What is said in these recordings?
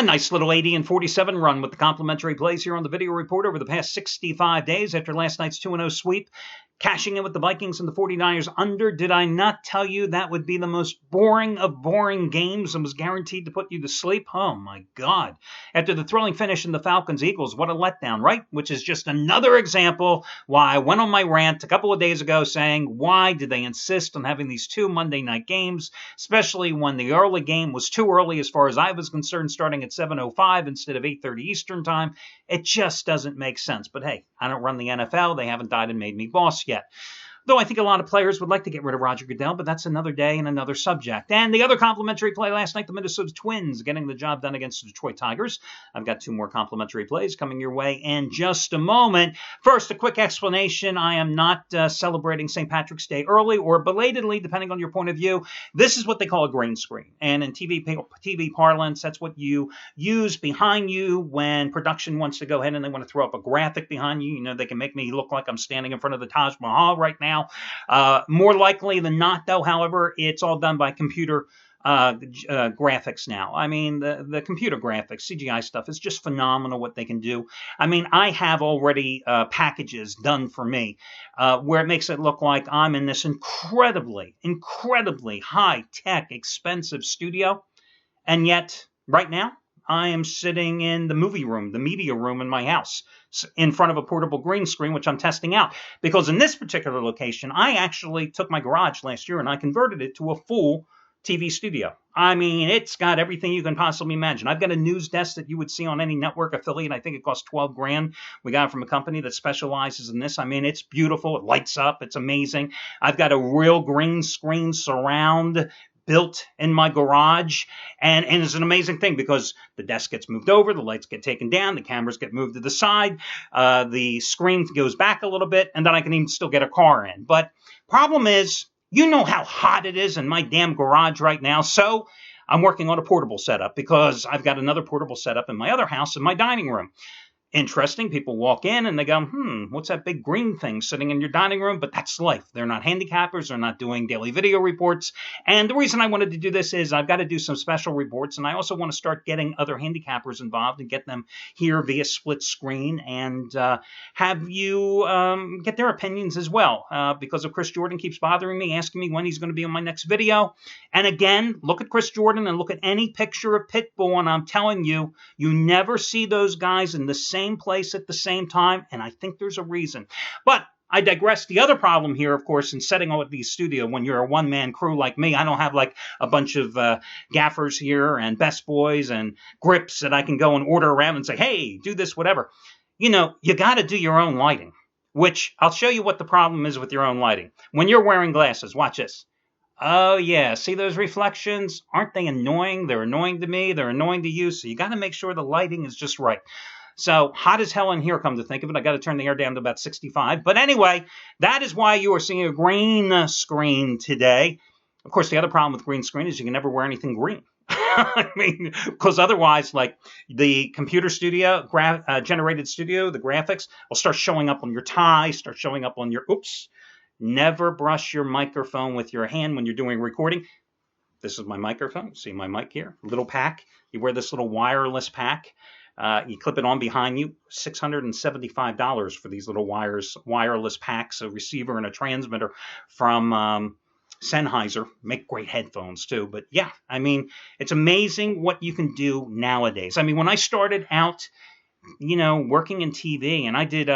A nice little 80-47 run with the complimentary plays here on the Video Report over the past 65 days after last night's 2-0 sweep. Cashing in with the Vikings and the 49ers under. Did I not tell you that would be the most boring of boring games and was guaranteed to put you to sleep? Oh, my God. After the thrilling finish in the Falcons-Eagles, what a letdown, right? Which is just another example why I went on my rant a couple of days ago saying, why did they insist on having these two Monday night games, especially when the early game was too early as far as I was concerned, starting at 7:05 instead of 8:30 Eastern time. It just doesn't make sense. But hey, I don't run the NFL. They haven't died and made me boss yet. Though I think a lot of players would like to get rid of Roger Goodell, but that's another day and another subject. And the other complimentary play last night, the Minnesota Twins getting the job done against the Detroit Tigers. I've got two more complimentary plays coming your way in just a moment. First, a quick explanation. I am not celebrating St. Patrick's Day early or belatedly, depending on your point of view. This is what they call a green screen. And in TV parlance, that's what you use behind you when production wants to go ahead and they want to throw up a graphic behind you. You know, they can make me look like I'm standing in front of the Taj Mahal right now. More likely than not, though, however, it's all done by computer graphics now. I mean, the computer graphics, CGI stuff is just phenomenal what they can do. I mean, I have already packages done for me where it makes it look like I'm in this incredibly high-tech, expensive studio. And yet, right now, I am sitting in the movie room, the media room in my house, in front of a portable green screen, which I'm testing out. Because in this particular location, I actually took my garage last year and I converted it to a full TV studio. I mean, it's got everything you can possibly imagine. I've got a news desk that you would see on any network affiliate. I think it costs $12,000. We got it from a company that specializes in this. I mean, it's beautiful. It lights up. It's amazing. I've got a real green screen surround built in my garage, and it's an amazing thing because the desk gets moved over, the lights get taken down, the cameras get moved to the side, the screen goes back a little bit, and then I can even still get a car in. But problem is, you know how hot it is in my damn garage right now, so I'm working on a portable setup because I've got another portable setup in my other house in my dining room. Interesting. People walk in and they go, what's that big green thing sitting in your dining room? But that's life. They're not handicappers. They're not doing daily video reports. And the reason I wanted to do this is I've got to do some special reports. And I also want to start getting other handicappers involved and get them here via split screen and have you get their opinions as well. Because of Chris Jordan keeps bothering me, asking me when he's going to be on my next video. And again, look at Chris Jordan and look at any picture of Pitbull. And I'm telling you, you never see those guys in the same place at the same time, and I think there's a reason. But I digress. The other problem here, of course, in setting up these studio, when you're a one-man crew like me, I don't have like a bunch of gaffers here and best boys and grips that I can go and order around and say, hey, do this, whatever. You know, you got to do your own lighting, which I'll show you what the problem is with your own lighting. When you're wearing glasses, watch this. Oh, yeah. See those reflections? Aren't they annoying? They're annoying to me. They're annoying to you. So you got to make sure the lighting is just right. So hot as hell in here, come to think of it. I got to turn the air down to about 65. But anyway, that is why you are seeing a green screen today. Of course, the other problem with green screen is you can never wear anything green. I mean, because otherwise, like the computer studio, generated studio, the graphics will start showing up on your tie, start showing up on your, never brush your microphone with your hand when you're doing recording. This is my microphone. See my mic here? Little pack. You wear this little wireless pack. You clip it on behind you, $675 for these little wireless packs, a receiver and a transmitter from Sennheiser. Make great headphones too. But yeah, I mean, it's amazing what you can do nowadays. I mean, when I started out, you know, working in TV, and I did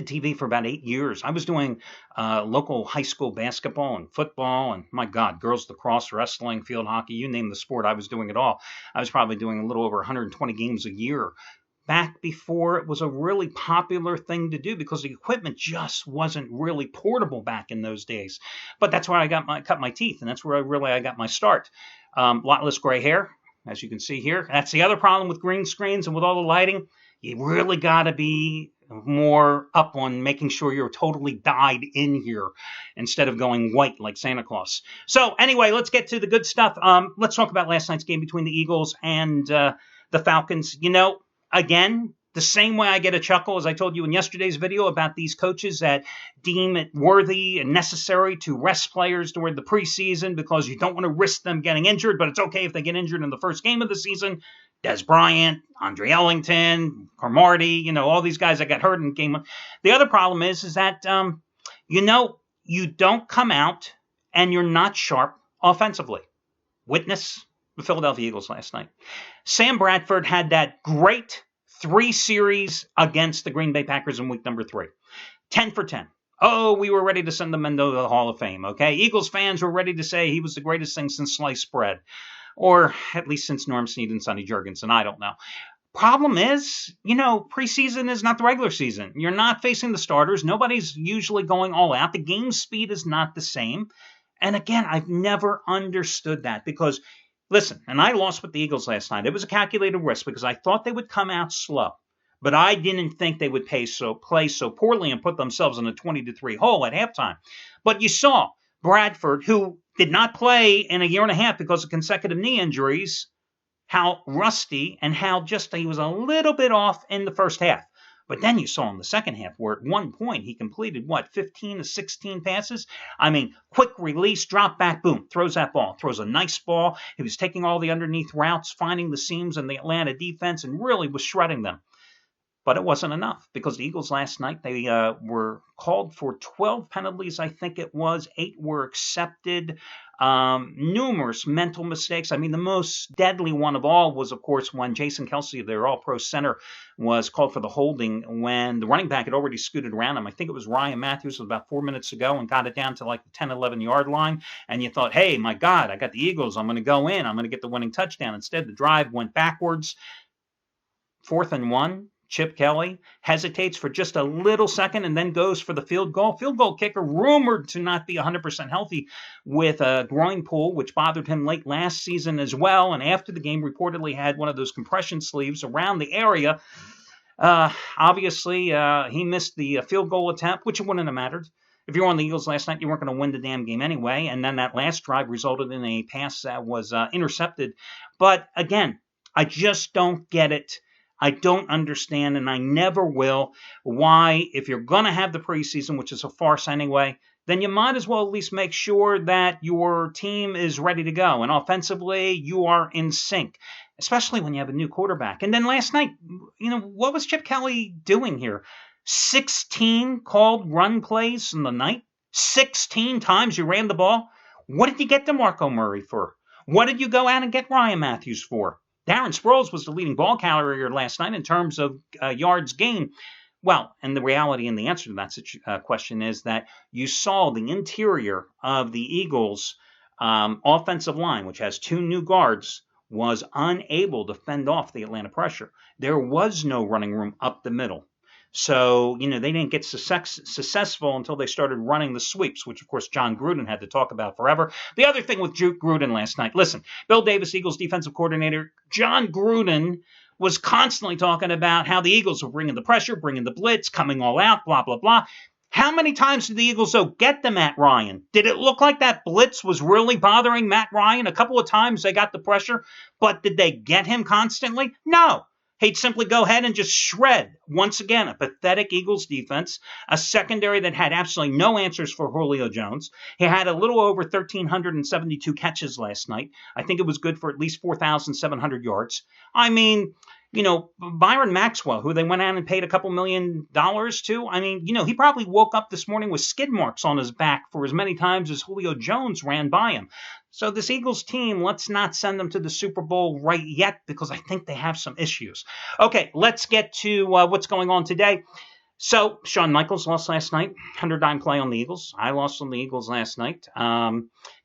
TV for about 8 years. I was doing local high school basketball and football and, my God, girls lacrosse, wrestling, field hockey, you name the sport, I was doing it all. I was probably doing a little over 120 games a year back before it was a really popular thing to do because the equipment just wasn't really portable back in those days. But that's where I cut my teeth, and that's where I got my start. Lot less gray hair, as you can see here. That's the other problem with green screens and with all the lighting. You really got to be more up on making sure you're totally dyed in here instead of going white like Santa Claus. So anyway, let's get to the good stuff. Let's talk about last night's game between the Eagles and the Falcons. You know, again, The same way I get a chuckle, as I told you in yesterday's video, about these coaches that deem it worthy and necessary to rest players during the preseason because you don't want to risk them getting injured, but it's okay if they get injured in the first game of the season. Des Bryant, Andre Ellington, Cromartie, all these guys that got hurt in game one. The other problem is that, you don't come out and you're not sharp offensively. Witness the Philadelphia Eagles last night. Sam Bradford had that great 3 series against the Green Bay Packers in week number 3. 10 for 10. Oh, we were ready to send him into the Hall of Fame, okay? Eagles fans were ready to say he was the greatest thing since sliced bread. Or at least since Norm Snead and Sonny Jurgensen. I don't know. Problem is, preseason is not the regular season. You're not facing the starters. Nobody's usually going all out. The game speed is not the same. And again, I've never understood that because, listen, and I lost with the Eagles last night. It was a calculated risk because I thought they would come out slow. But I didn't think they would play so poorly and put themselves in a 20-3 hole at halftime. But you saw Bradford, who did not play in a year and a half because of consecutive knee injuries, how rusty and how just he was a little bit off in the first half. But then you saw in the second half where at one point he completed, 15 to 16 passes? I mean, quick release, drop back, boom, throws that ball, throws a nice ball. He was taking all the underneath routes, finding the seams in the Atlanta defense, and really was shredding them. But it wasn't enough because the Eagles last night, they were called for 12 penalties, I think it was. 8 were accepted. Numerous mental mistakes. I mean, the most deadly one of all was, of course, when Jason Kelsey, their all-pro center, was called for the holding when the running back had already scooted around him. I think it was Ryan Matthews about 4 minutes ago and got it down to like the 10, 11-yard line. And you thought, hey, my God, I got the Eagles. I'm going to go in. I'm going to get the winning touchdown. Instead, the drive went backwards. 4th and 1. Chip Kelly hesitates for just a little second and then goes for the field goal. Field goal kicker rumored to not be 100% healthy with a groin pull, which bothered him late last season as well. And after the game, reportedly had one of those compression sleeves around the area. Obviously, he missed the field goal attempt, which it wouldn't have mattered. If you were on the Eagles last night, you weren't going to win the damn game anyway. And then that last drive resulted in a pass that was intercepted. But again, I just don't get it. I don't understand, and I never will, why, if you're going to have the preseason, which is a farce anyway, then you might as well at least make sure that your team is ready to go. And offensively, you are in sync, especially when you have a new quarterback. And then last night, what was Chip Kelly doing here? 16 called run plays in the night? 16 times you ran the ball? What did you get DeMarco Murray for? What did you go out and get Ryan Matthews for? Darren Sproles was the leading ball carrier last night in terms of yards gained. Well, and the reality and the answer to that question is that you saw the interior of the Eagles' offensive line, which has 2 new guards, was unable to fend off the Atlanta pressure. There was no running room up the middle. So, they didn't get successful until they started running the sweeps, which, of course, John Gruden had to talk about forever. The other thing with Gruden last night, listen, Bill Davis, Eagles defensive coordinator, John Gruden was constantly talking about how the Eagles were bringing the pressure, bringing the blitz, coming all out, blah, blah, blah. How many times did the Eagles, get to Matt Ryan? Did it look like that blitz was really bothering Matt Ryan? A couple of times they got the pressure, but did they get him constantly? No. He'd simply go ahead and just shred, once again, a pathetic Eagles defense, a secondary that had absolutely no answers for Julio Jones. He had a little over 1,372 catches last night. I think it was good for at least 4,700 yards. I mean, Byron Maxwell, who they went out and paid a couple $1 million to, he probably woke up this morning with skid marks on his back for as many times as Julio Jones ran by him. So this Eagles team, let's not send them to the Super Bowl right yet because I think they have some issues. Okay, let's get to what's going on today. So Shawn Michaels lost last night, $100 play on the Eagles. I lost on the Eagles last night.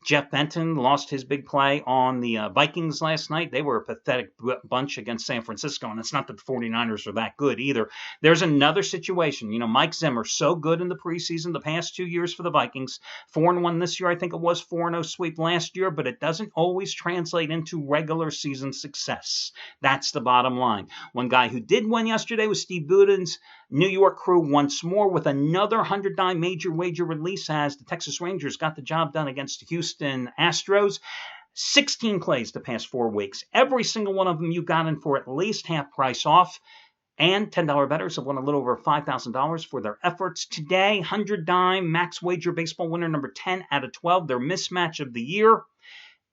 Jeff Benton lost his big play on the Vikings last night. They were a pathetic bunch against San Francisco, and it's not that the 49ers are that good either. There's another situation. Mike Zimmer, so good in the preseason the past 2 years for the Vikings. 4-1 this year, I think it was 4-0 sweep last year, but it doesn't always translate into regular season success. That's the bottom line. One guy who did win yesterday was Steve Buden's New York Crew once more with another $100 major wager release as the Texas Rangers got the job done against the Houston Astros. 16 plays the past 4 weeks. Every single one of them you got in for at least half price off. And $10 bettors have won a little over $5,000 for their efforts today. 100 dime max wager baseball winner number 10 out of 12, their mismatch of the year.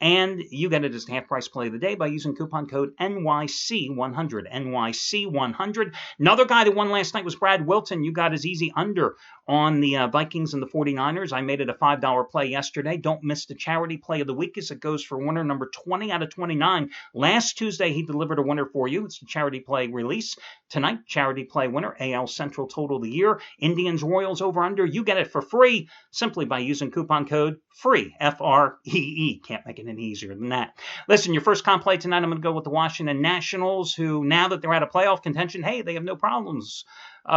And you get it as the half-price play of the day by using coupon code NYC100, NYC100. Another guy that won last night was Brad Wilton. You got his easy under on the Vikings and the 49ers. I made it a $5 play yesterday. Don't miss the charity play of the week as it goes for winner number 20 out of 29. Last Tuesday, he delivered a winner for you. It's the charity play release. Tonight, charity play winner, AL Central total of the year. Indians, Royals over under. You get it for free simply by using coupon code FREE, F-R-E-E. Can't make it any easier than that. Listen, your first comp play tonight, I'm going to go with the Washington Nationals, who now that they're out of playoff contention, hey, they have no problems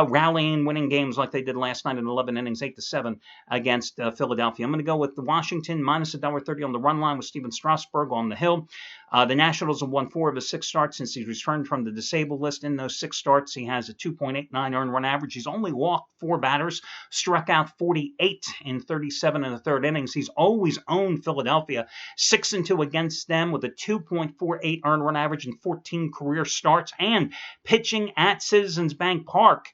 rallying, winning games like they did last night in 11 innings, 8-7 against Philadelphia. I'm going to go with the Washington minus $1.30 on the run line with Steven Strasburg on the hill. The Nationals have won 4 of his 6 starts since he's returned from the disabled list. In those 6 starts, he has a 2.89 earned run average. He's only walked 4 batters, struck out 48 in 37 in the third innings. He's always owned Philadelphia, 6-2 against them with a 2.48 earned run average in 14 career starts, and pitching at Citizens Bank Park.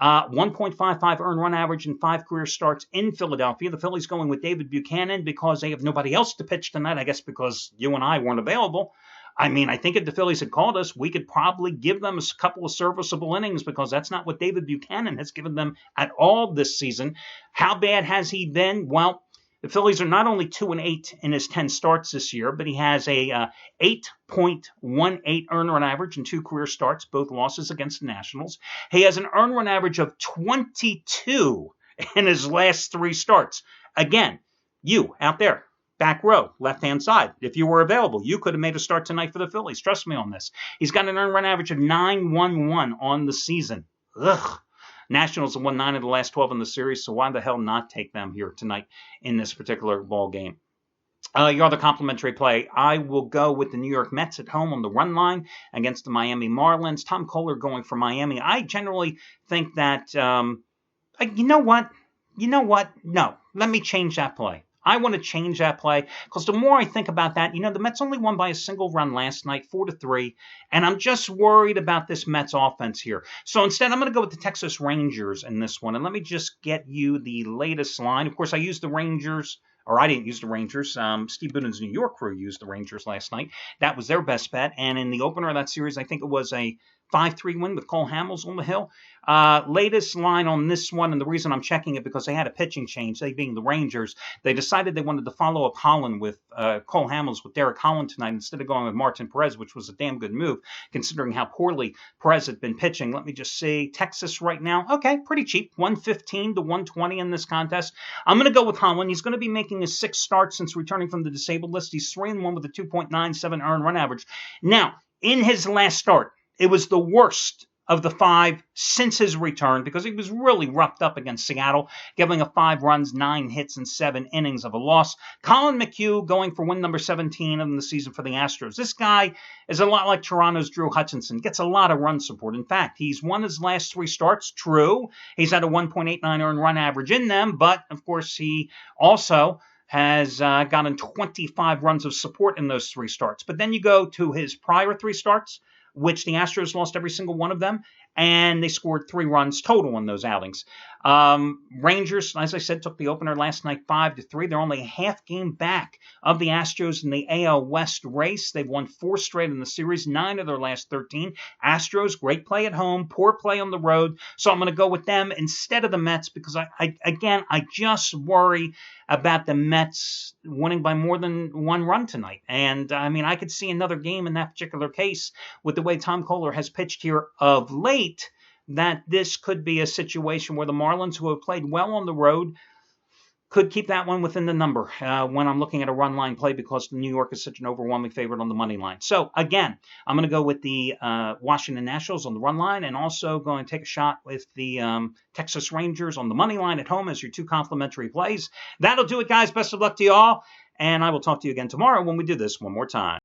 1.55 earned run average in 5 career starts in Philadelphia. The Phillies going with David Buchanan because they have nobody else to pitch tonight. I guess because you and I weren't available. I mean, I think if the Phillies had called us, we could probably give them a couple of serviceable innings because that's not what David Buchanan has given them at all this season. How bad has he been? Well, the Phillies are not only 2-8 in his 10 starts this year, but he has a 8.18 earned run average in 2 career starts, both losses against the Nationals. He has an earned run average of 22 in his last 3 starts. Again, you out there, back row, left-hand side, if you were available, you could have made a start tonight for the Phillies. Trust me on this. He's got an earned run average of 9.11 on the season. Ugh. Nationals have won 9 of the last 12 in the series, so why the hell not take them here tonight in this particular ball game? Your other complimentary play, I will go with the New York Mets at home on the run line against the Miami Marlins. Tom Kohler going for Miami. I generally think that, you know what? No, let me change that play. I want to change that play because the more I think about that, the Mets only won by a single run last night, 4-3, and I'm just worried about this Mets offense here. So instead, I'm going to go with the Texas Rangers in this one, and let me just get you the latest line. Of course, I used the Rangers, or I didn't use the Rangers. Steve Buden's New York crew used the Rangers last night. That was their best bet, and in the opener of that series, I think it was a 5-3 win with Cole Hamels on the hill. Latest line on this one, and the reason I'm checking it because they had a pitching change, they being the Rangers. They decided they wanted to follow up Holland with Cole Hamels with Derek Holland tonight instead of going with Martin Perez, which was a damn good move considering how poorly Perez had been pitching. Let me just see. Texas right now, okay, pretty cheap, 115 to 120 in this contest. I'm going to go with Holland. He's going to be making his 6th start since returning from the disabled list. He's 3-1 with a 2.97 earned run average. Now, in his last start, it was the worst of the 5 since his return because he was really roughed up against Seattle, giving up 5 runs, 9 hits, and 7 innings of a loss. Colin McHugh going for win number 17 of the season for the Astros. This guy is a lot like Toronto's Drew Hutchinson, gets a lot of run support. In fact, he's won his last 3 starts, true. He's had a 1.89 earned run average in them, but, of course, he also has gotten 25 runs of support in those 3 starts. But then you go to his prior 3 starts, which the Astros lost every single one of them, and they scored 3 runs total in those outings. Rangers, as I said, took the opener last night 5-3. They're only a half game back of the Astros in the AL West race. They've won 4 straight in the series, 9 of their last 13. Astros, great play at home, poor play on the road. So I'm going to go with them instead of the Mets because, I just worry about the Mets winning by more than 1 run tonight. And, I could see another game in that particular case with the way Tom Kohler has pitched here of late, that this could be a situation where the Marlins, who have played well on the road, could keep that one within the number when I'm looking at a run line play because New York is such an overwhelming favorite on the money line. So, again, I'm going to go with the Washington Nationals on the run line and also going to take a shot with the Texas Rangers on the money line at home as your 2 complimentary plays. That'll do it, guys. Best of luck to you all, and I will talk to you again tomorrow when we do this one more time.